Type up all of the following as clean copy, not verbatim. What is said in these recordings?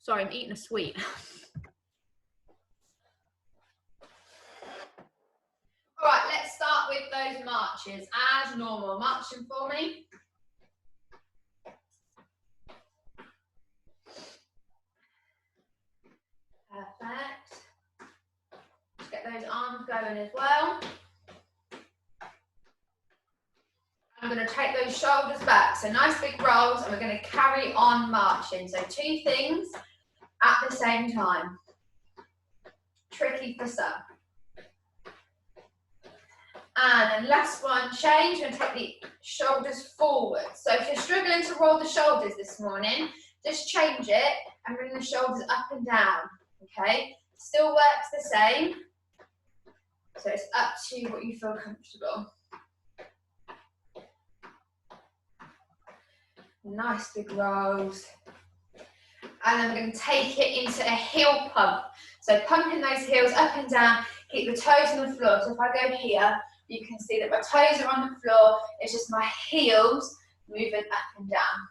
Sorry, I'm eating a sweet. All right, let's start with those marches as normal. Marching for me. Perfect. Just get those arms going as well. I'm going to take those shoulders back. So nice big rolls, and we're going to carry on marching. So 2 things at the same time. Tricky for some. And then last one, change, and take the shoulders forward. So if you're struggling to roll the shoulders this morning, just change it and bring the shoulders up and down, okay? Still works the same, so it's up to you what you feel comfortable. Nice big rolls. And then we're going to take it into a heel pump. So pumping those heels up and down, keep the toes on the floor. So if I go here, you can see that my toes are on the floor, it's just my heels moving up and down.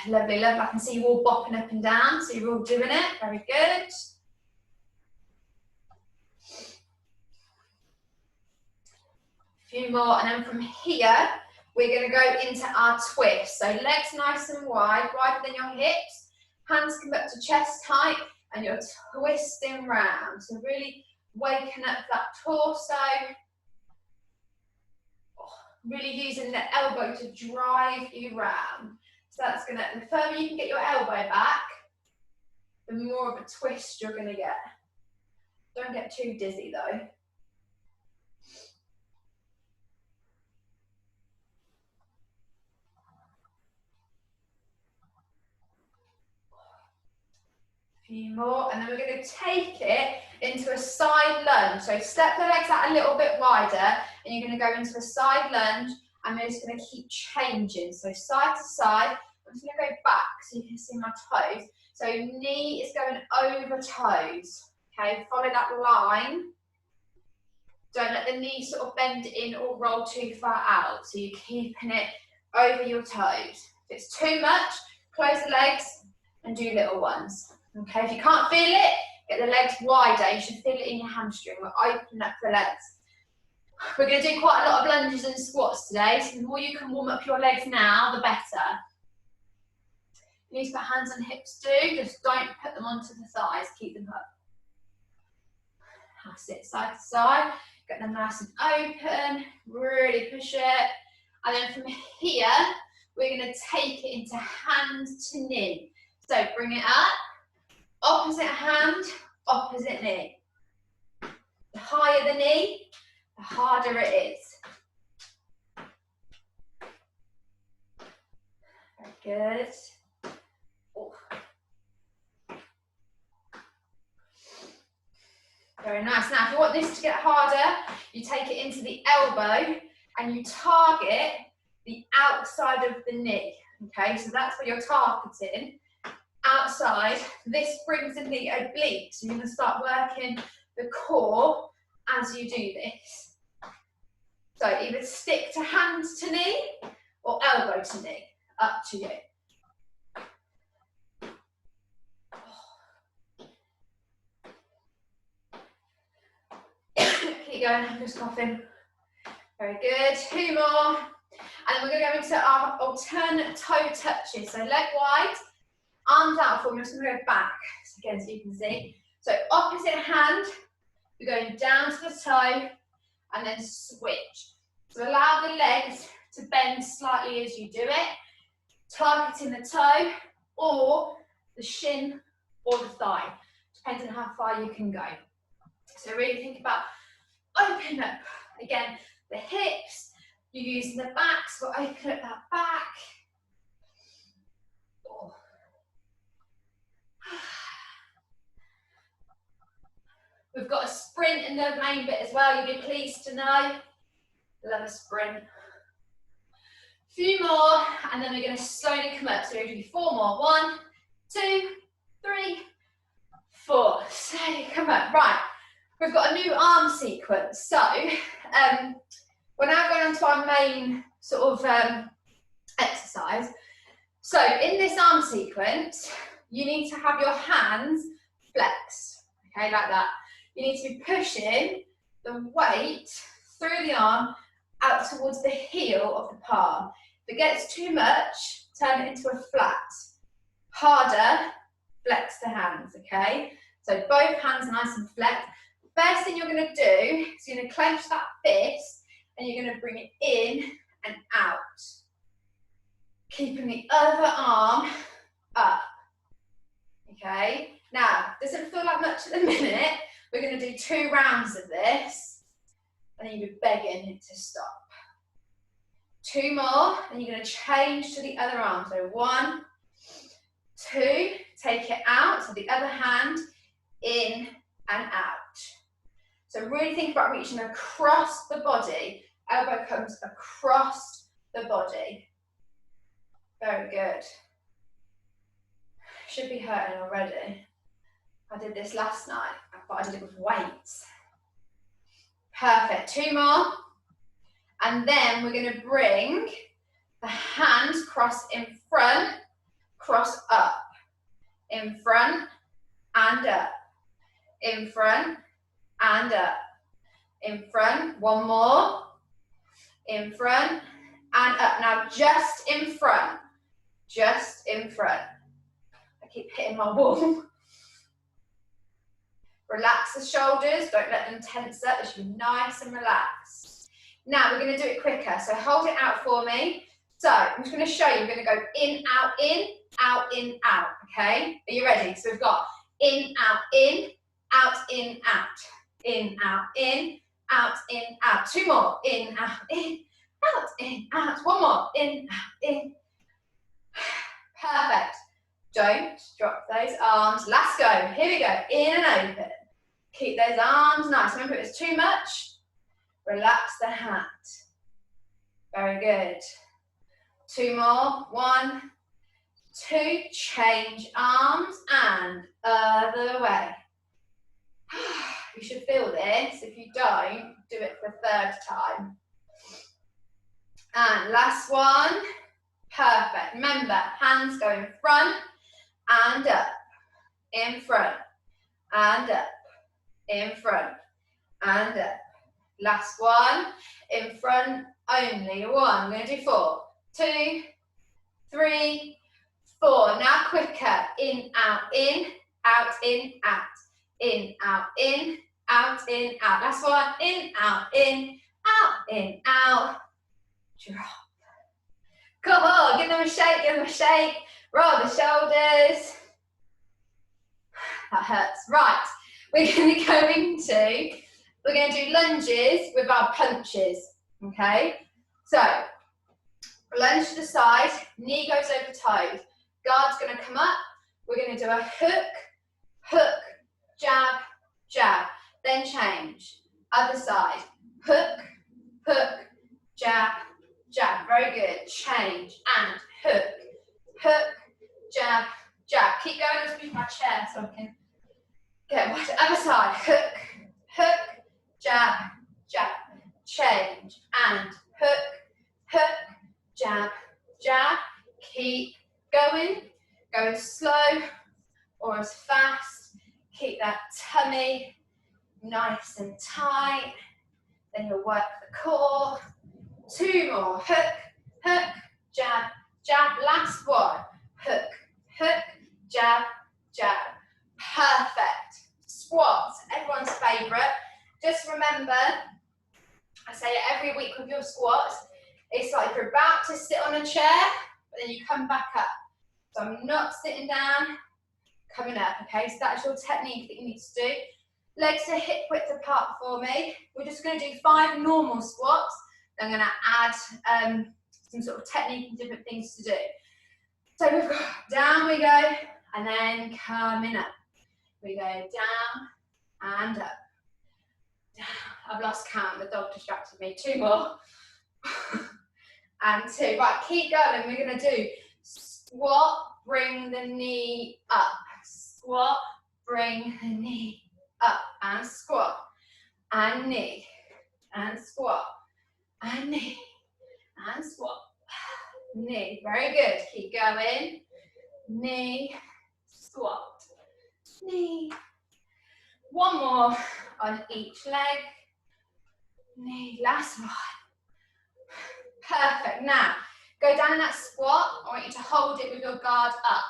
Lovely, lovely. I can see you all bopping up and down, so you're all doing it. Very good. A few more, and then from here, we're going to go into our twist. So legs nice and wide, wider than your hips. Hands come up to chest height, and you're twisting round. So really waking up that torso. Really using the elbow to drive you round. So that's gonna, the further you can get your elbow back, the more of a twist you're gonna get. Don't get too dizzy though. A few more, and then we're gonna take it into a side lunge. So step the legs out a little bit wider, and you're gonna go into a side lunge, and we're just gonna keep changing. So side to side, I'm just gonna go back so you can see my toes. So knee is going over toes, okay? Follow that line. Don't let the knee sort of bend in or roll too far out. So you're keeping it over your toes. If it's too much, close the legs and do little ones. Okay, if you can't feel it, get the legs wider. You should feel it in your hamstring. We'll open up the legs. We're going to do quite a lot of lunges and squats today, so the more you can warm up your legs now, the better. You need to put hands on hips too, just don't put them onto the thighs, keep them up. That's it, side to side, get them nice and open, really push it. And then from here, we're going to take it into hand to knee. So bring it up, opposite hand, opposite knee. The higher the knee, the harder it is. Very good. Oh. Very nice. Now, if you want this to get harder, you take it into the elbow and you target the outside of the knee. Okay, so that's what you're targeting. Outside, this brings in the oblique. So you're going to start working the core as you do this. So either stick to hands to knee or elbow to knee, up to you. Keep going, I'm just coughing. Very good, 2 more. And then we're going to go into our alternate toe touches. So leg wide, arms out for me, I'm just going to go back, again so you can see. So opposite hand, we're going down to the toe and then switch. So allow the legs to bend slightly as you do it, targeting the toe or the shin or the thigh, depending on how far you can go. So really think about open up, again, the hips, you're using the back, so open up that back. Oh. We've got a sprint in the main bit as well, you'll be pleased to know. Love a sprint. Few more, and then we're going to slowly come up. So we're going to do 4 more. 1, 2, 3, 4. Slowly come up. Right, we've got a new arm sequence. So, We're now going on to our main sort of exercise. So in this arm sequence, you need to have your hands flexed, okay, like that. You need to be pushing the weight through the arm out towards the heel of the palm. If it gets too much, turn it into a flat. Harder, flex the hands, okay? So both hands nice and flexed. First thing you're going to do is you're going to clench that fist and you're going to bring it in and out. Keeping the other arm up, okay? Now, doesn't feel like much at the minute. We're going to do 2 rounds of this, and then you'll be begging it to stop. 2 more, and you're going to change to the other arm. So 1, 2, take it out, so the other hand, in and out. So really think about reaching across the body. Elbow comes across the body. Very good. Should be hurting already. I did this last night, but I did it with weights. Perfect. 2 more. And then we're going to bring the hands cross in front, cross up. In front and up. In front and up. In front. 1 more. In front and up. Now just in front. Just in front. I keep hitting my wall. Relax the shoulders, don't let them tense up. They should be nice and relaxed. Now we're going to do it quicker, so hold it out for me. So I'm just going to show you. We're going to go in, out, okay? Are you ready? So we've got in, out, in, out, in, out. In, out, in, out, in, out. 2 more. In, out, in, out. 1 more. In, out, in. Perfect. Don't drop those arms. Let's go. Here we go. In and open. Keep those arms nice. Remember, if it's too much, relax the hand. Very good. 2 more. 1, 2. Change arms and other way. You should feel this. If you don't, do it for the 3rd time. And last one. Perfect. Remember, hands go in front and up. In front and up. In front and up. Last one. In front only. 1. I'm going to do 4. 2, 3, 4. Now quicker. In, out, in, out, in, out. In, out, in, out, in, out. Last one. In, out, in, out, in, out. Drop. Come on, give them a shake, give them a shake. Roll the shoulders. That hurts. Right, we're going to go into, we're going to do lunges with our punches, okay? So, lunge to the side, knee goes over toes. Guard's going to come up. We're going to do a hook, hook, jab, jab. Then change. Other side. Hook, hook, jab, jab. Very good. Change and hook, hook, jab, jab. Keep going. Let's move my chair so I can get watch the other side. Hook, hook, jab, jab. Change and hook, hook, jab, jab. Keep going. Go as slow or as fast. Keep that tummy nice and tight. Then you'll work the core. 2 more. Hook, hook, jab, jab. Last one. Hook, hook, jab, jab. Perfect. Squats, everyone's favourite. Just remember, I say it every week with your squats, it's like you're about to sit on a chair, but then you come back up. So I'm not sitting down, coming up, okay? So that's your technique that you need to do. Legs are hip width apart for me. We're just going to do 5 normal squats. I'm going to add some sort of technique and different things to do. So we've got down we go, and then coming up. We go down and up. Down. I've lost count, the dog distracted me. 2 more. And 2. Right, keep going. We're going to do squat, bring the knee up. Squat, bring the knee up. And squat. And knee. And squat. and knee, and squat, knee. Very good. Keep going. Knee, squat, knee. One more on each leg. Knee, last one. Perfect. Now, go down in that squat. I want you to hold it with your guard up.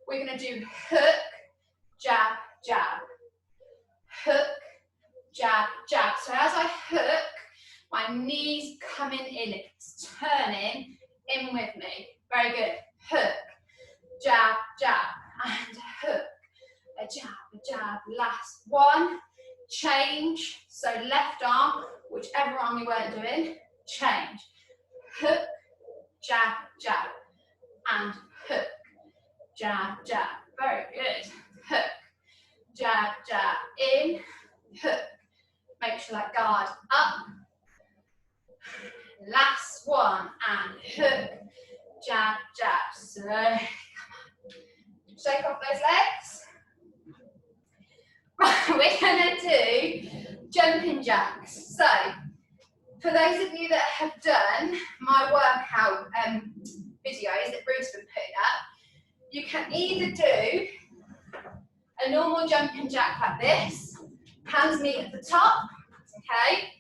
We're going to do hook, jab, jab. Hook, jab, jab. So as I hook, my knees coming in. It's turning in with me. Very good. Hook, jab, jab, and hook. A jab, a jab. Last one. Change. So left arm, whichever arm we weren't doing, change. Hook, jab, jab, and hook, jab, jab. Very good. Hook, jab, jab, in, hook. Make sure that guard up. Last one, and hook, jab, jab. So, come on. Shake off those legs. Right, we're going to do jumping jacks. So, for those of you that have done my workout videos that Bruce has been putting up, you can either do a normal jumping jack like this, hands meet at the top, okay?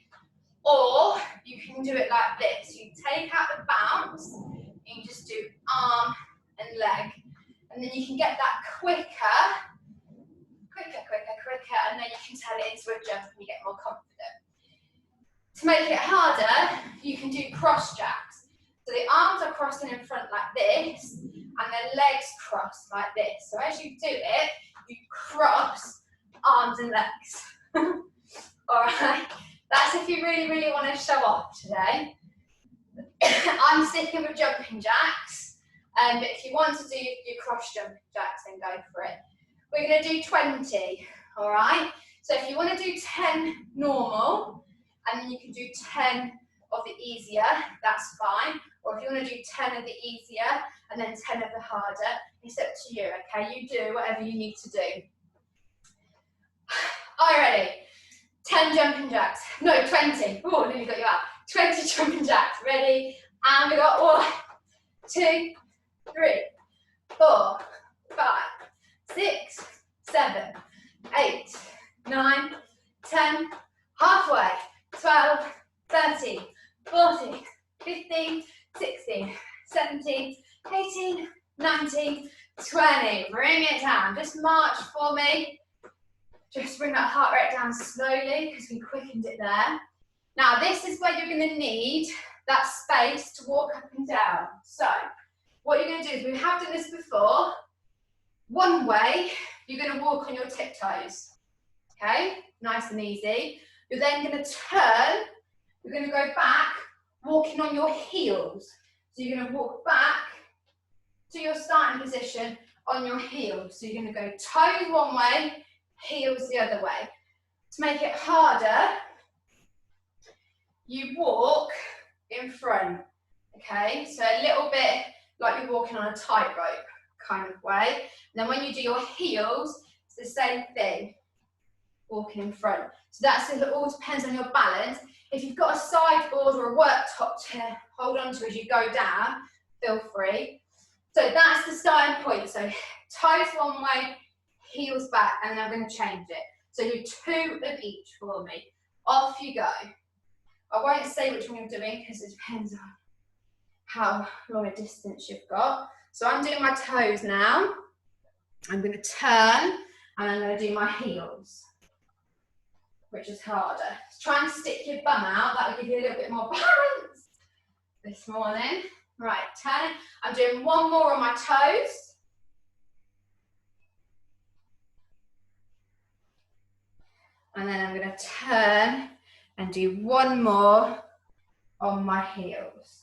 Or you can do it like this. You take out the bounce, and you just do arm and leg. And then you can get that quicker, and then you can turn it into a jump and you get more confident. To make it harder, you can do cross jacks. So the arms are crossing in front like this, and the legs cross like this. So as you do it, you cross arms and legs. All right, that's if you really, really want to show off today. I'm sticking with jumping jacks, but if you want to do your cross jumping jacks, then go for it. We're going to do 20, all right? So if you want to do 10 normal, and then you can do 10 of the easier, that's fine. Or if you want to do 10 of the easier, and then 10 of the harder, it's up to you, okay? You do whatever you need to do. Are you ready? 10 jumping jacks. No, 20. Oh, nearly got you out. 20 jumping jacks. Ready? And we got 1, 2, 3, 4, 5, 6, 7, 8, 9, 10, halfway, 12, 13, 14, 15, 16, 17, 18, 19, 20. Bring it down. Just march for me. Just bring that heart rate down slowly because we quickened it there. Now this is where you're going to need that space to walk up and down. So what you're going to do is, we have done this before. One way, you're going to walk on your tiptoes. Okay, nice and easy. You're then going to turn. You're going to go back, walking on your heels. So you're going to walk back to your starting position on your heels. So you're going to go toes one way, heels the other way. To make it harder, you walk in front, okay? So a little bit like you're walking on a tightrope kind of way. And then when you do your heels, it's the same thing, walking in front. So that's it, all depends on your balance. If you've got a sideboard or a worktop to hold on to as you go down, feel free. So that's the starting point. So toes one way, heels back, and then I'm going to change it. So do 2 of each for me. Off you go. I won't say which one you're doing because it depends on how long a distance you've got. So I'm doing my toes now. I'm going to turn, and I'm going to do my heels, which is harder. Try and stick your bum out. That will give you a little bit more balance this morning. Right, turn. I'm doing one more on my toes. And then I'm going to turn and do one more on my heels.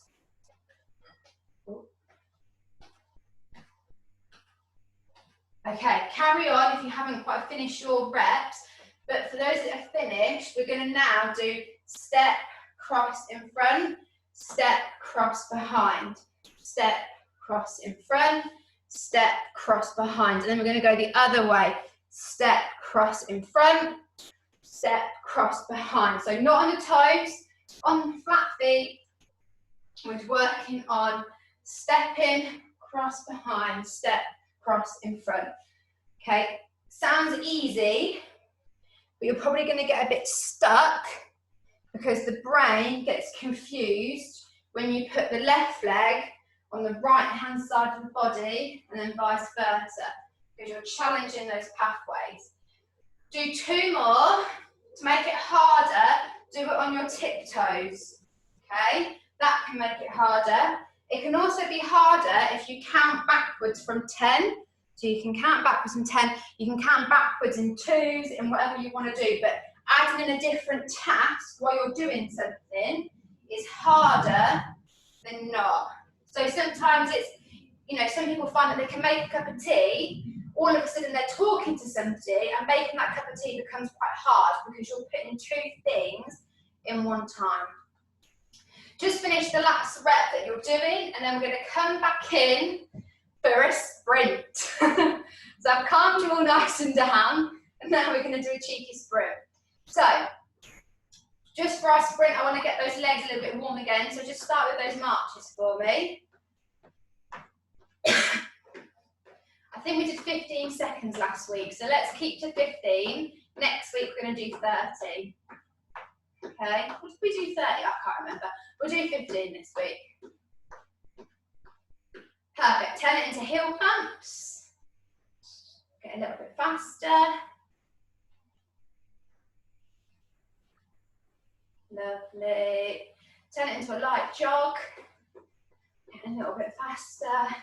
Okay, carry on if you haven't quite finished your reps. But for those that have finished, we're going to now do step, cross in front, step, cross behind, step, cross in front, step, cross behind. And then we're going to go the other way. Step, cross in front, step, cross behind. So not on the toes, on flat feet, we're working on stepping, cross behind, step, cross in front. Okay, sounds easy, but you're probably going to get a bit stuck because the brain gets confused when you put the left leg on the right hand side of the body and then vice versa, because you're challenging those pathways. Do 2 more. To make it harder, do it on your tiptoes, okay? That can make it harder. It can also be harder if you count backwards from 10. So you can count backwards from 10, you can count backwards in 2s, in whatever you want to do, but adding in a different task while you're doing something is harder than not. So sometimes it's, you know, some people find that they can make a cup of tea, all of a sudden they're talking to somebody and making that cup of tea becomes quite hard because you're putting 2 things in one time. Just finish the last rep that you're doing and then we're going to come back in for a sprint. So I've calmed you all nice and down and now we're going to do a cheeky sprint. So just for our sprint, I want to get those legs a little bit warm again, so just start with those marches for me. I think we did 15 seconds last week, so let's keep to 15. Next week we're going to do 30. Okay, or did we do 30? I can't remember. We'll do 15 this week. Perfect. Turn it into heel pumps. Get a little bit faster. Lovely. Turn it into a light jog. Get a little bit faster.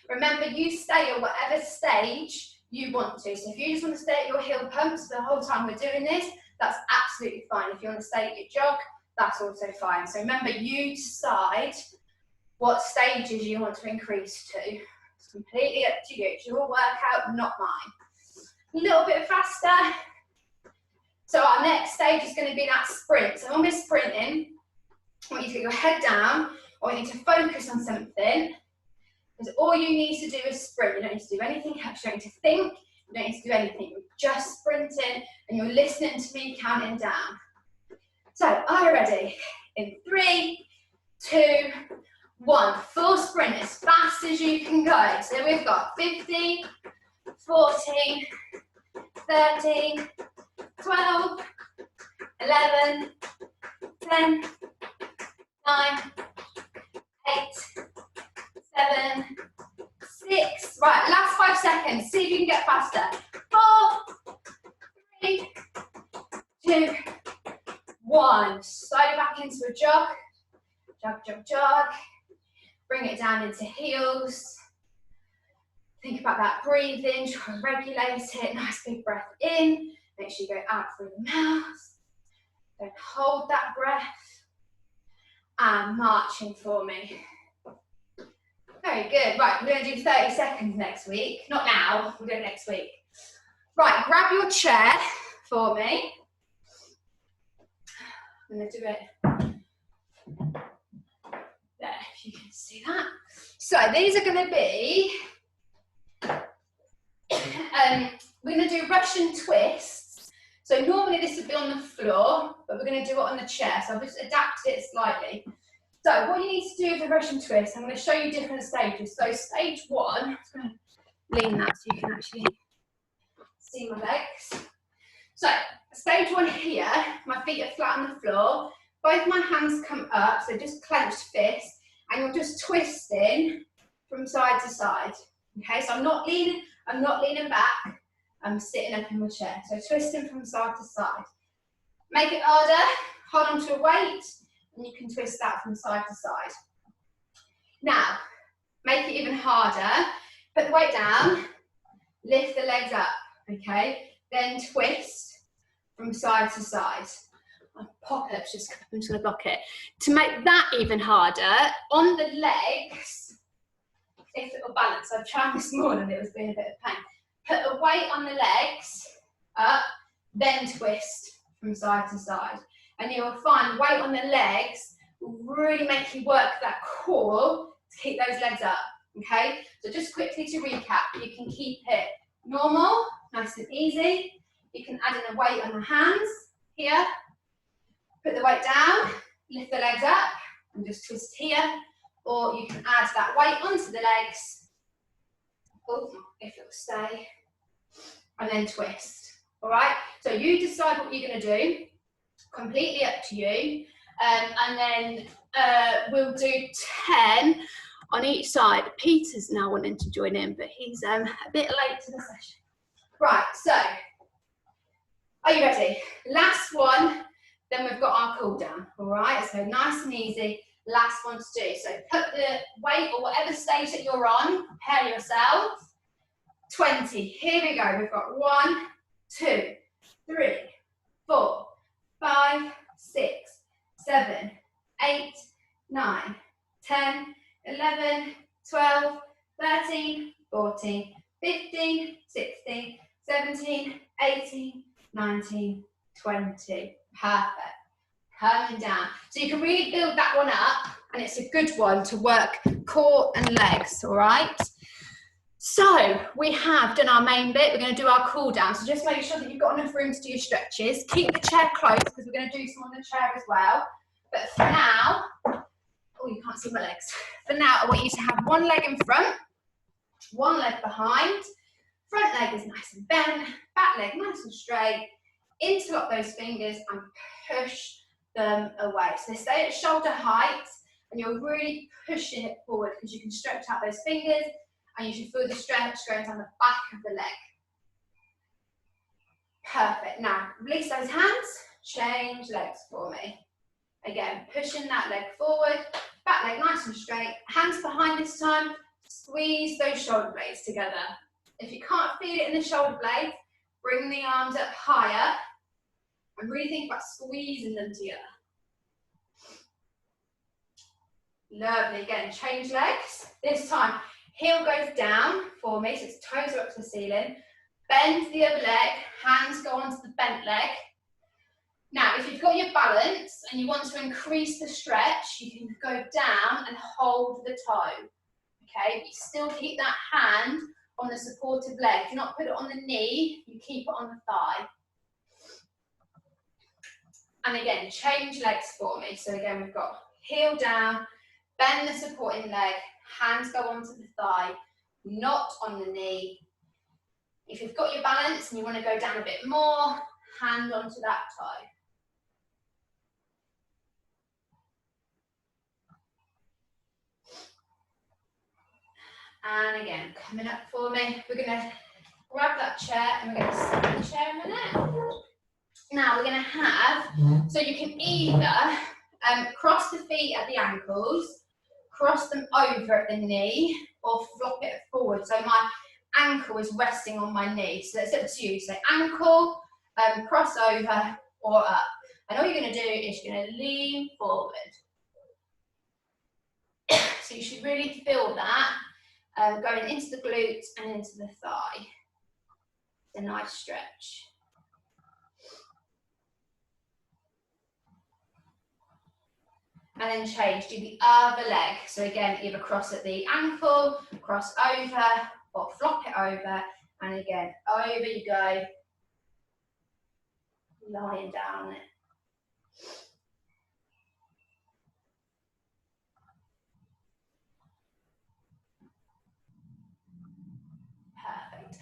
Remember, you stay at whatever stage you want to. So if you just want to stay at your heel pumps the whole time we're doing this, that's absolutely fine. If you want to stay at your jog, that's also fine. So remember, you decide what stages you want to increase to. It's completely up to you. It's your workout, not mine. A little bit faster. So our next stage is going to be that sprint. So when we're sprinting, I want you to get your head down. I want you to focus on something. Because all you need to do is sprint. You don't need to do anything else. You don't need to think. You don't need to do anything. You're just sprinting and you're listening to me counting down. So, are you ready? In 3, 2, 1. Full sprint as fast as you can go. So we've got 15, 14, 13, 12, 11, 10, 9, 8, 7, 6. Right, last 5 seconds. See if you can get faster. 4, 3, 2, 1. Slide it back into a jog. Jog, jog, jog. Bring it down into heels. Think about that breathing. Try and regulate it. Nice big breath in. Make sure you go out through the mouth. Then hold that breath. And marching for me. Very good. Right, we're going to do 30 seconds next week. Not now, we'll do it next week. Right, grab your chair for me. I'm going to do it there, if you can see that. So these are going to be, we're going to do Russian twists. So normally this would be on the floor, but we're going to do it on the chair. So I've just adapted it slightly. So what you need to do with the Russian twist, I'm going to show you different stages. So stage 1, I'm just going to lean that so you can actually see my legs. So stage 1 here, my feet are flat on the floor. Both my hands come up, so just clenched fist, and you're just twisting from side to side. Okay, so I'm not leaning back, I'm sitting up in my chair. So twisting from side to side. Make it harder, hold on to a weight, and you can twist that from side to side. Now, make it even harder. Put the weight down, lift the legs up, okay? Then twist from side to side. My pop-up's just come up, I'm just gonna block it. To make that even harder, on the legs, if it'll balance, I've tried this morning, it was being a bit of pain. Put a weight on the legs, up, then twist from side to side. And you'll find weight on the legs will really make you work that core to keep those legs up, okay? So just quickly to recap, you can keep it normal, nice and easy. You can add in a weight on the hands here. Put the weight down, lift the legs up and just twist here, or you can add that weight onto the legs. Oh, if it will stay, and then twist. All right, so you decide what you're going to do, completely up to you, and then we'll do 10 on each side. Peter's now wanting to join in, but he's a bit late to the session. Right, so are you ready? Last one, then we've got our cool down. All right, so nice and easy. Last one to do. So put the weight or whatever stage that you're on, prepare yourself. 20. Here we go. We've got 1, 2, 3, 4, 5, 6, 7, 8, 9, 10, 11, 12, 13, 14, 15, 16, 17, 18, 19, 20. Perfect. Coming down. So you can really build that one up, and it's a good one to work core and legs, all right? So we have done our main bit. We're going to do our cool down. So just make sure that you've got enough room to do your stretches. Keep the chair close because we're going to do some on the chair as well. But for now, oh, you can't see my legs. For now, I want you to have one leg in front, one leg behind. Front leg is nice and bent, back leg nice and straight. Interlock those fingers and push them away. So they stay at shoulder height, and you're really pushing it forward because you can stretch out those fingers, and you should feel the stretch going down the back of the leg. Perfect. Now, release those hands, change legs for me. Again, pushing that leg forward, back leg nice and straight, hands behind this time, squeeze those shoulder blades together. If you can't feel it in the shoulder blades, bring the arms up higher and really think about squeezing them together. Lovely. Again, change legs. This time, heel goes down for me, so its toes are up to the ceiling. Bend the other leg, hands go onto the bent leg. Now, if you've got your balance and you want to increase the stretch, you can go down and hold the toe. Okay, but you still keep that hand on the supportive leg. Do not put it on the knee, you keep it on the thigh. And again, change legs for me. So again, we've got heel down, bend the supporting leg, hands go onto the thigh, not on the knee. If you've got your balance and you want to go down a bit more, hand onto that toe. And again, coming up for me, we're going to grab that chair and we're going to sit the chair in a minute. Now we're going to have, so you can either cross the feet at the ankles, cross them over at the knee, or flop it forward. So my ankle is resting on my knee. So it's up to you. So ankle, cross over, or up. And all you're going to do is you're going to lean forward. So you should really feel that. Going into the glutes and into the thigh. It's a nice stretch. And then change, do the other leg. So again, either cross at the ankle, cross over, or flop it over. And again, over you go, lying down on it.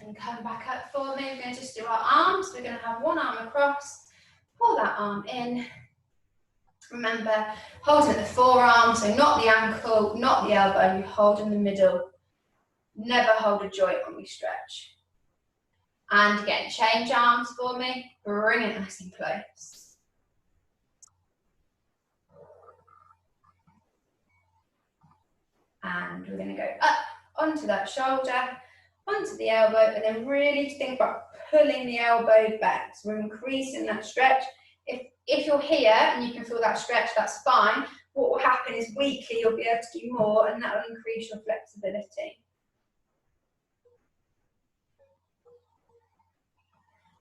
And come back up for me. We're going to just do our arms. We're going to have one arm across, pull that arm in. Remember, holding at the forearm, so not the ankle, not the elbow, you hold in the middle. Never hold a joint when we stretch. And again, change arms for me. Bring it nice and close. And we're going to go up onto that shoulder, onto the elbow, and then really think about pulling the elbow back. So we're increasing that stretch. If you're here and you can feel that stretch, that's fine. What will happen is weekly you'll be able to do more, and that will increase your flexibility.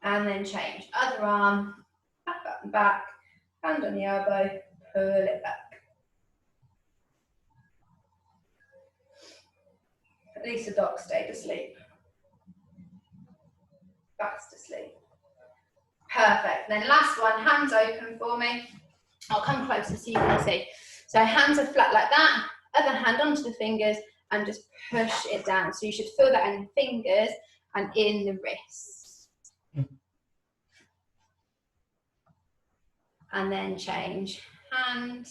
And then change. Other arm, back up and back, hand on the elbow, pull it back. At least the dog stayed asleep. Fast asleep. Perfect. Then last one, hands open for me. I'll come closer so you can see. So hands are flat like that, other hand onto the fingers and just push it down. So you should feel that in the fingers and in the wrists. And then change hand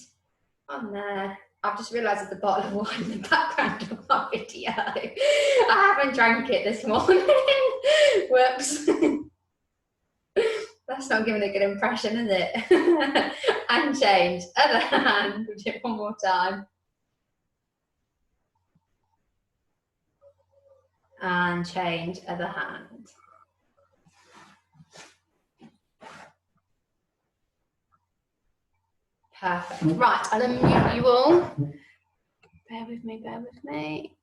on there. I've just realised there's a bottle of wine in the background of my video. I haven't drank it this morning. Whoops. That's not giving a good impression, is it? And change. Other hand. We'll do it one more time. And change. Other hand. Perfect. Right, I'll unmute you all. Bear with me, bear with me.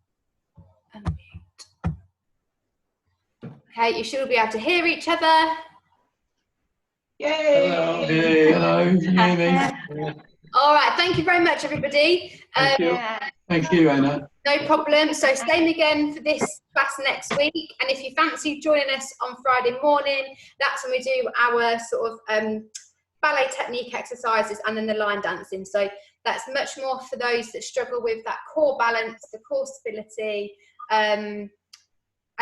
Unmute. Okay, you should all be able to hear each other. Yay! Hello. Hey, hello. Can you hear me? All right, thank you very much, everybody. Thank you. Thank you, Anna. No problem. So same again for this class next week. And if you fancy joining us on Friday morning, that's when we do our sort of ballet technique exercises and then the line dancing. So that's much more for those that struggle with that core balance, the core stability, and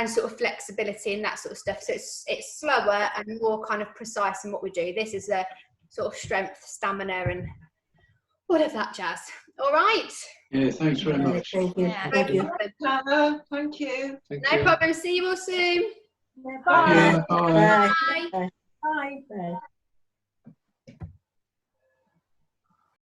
sort of flexibility and that sort of stuff. So it's slower and more kind of precise in what we do. This is a sort of strength, stamina, and all of that jazz. All right. Yeah, thanks very much. Thank you. No Thank you. problem. Thank you. No problem. See you all soon. Bye. Bye. Bye. Bye. Bye.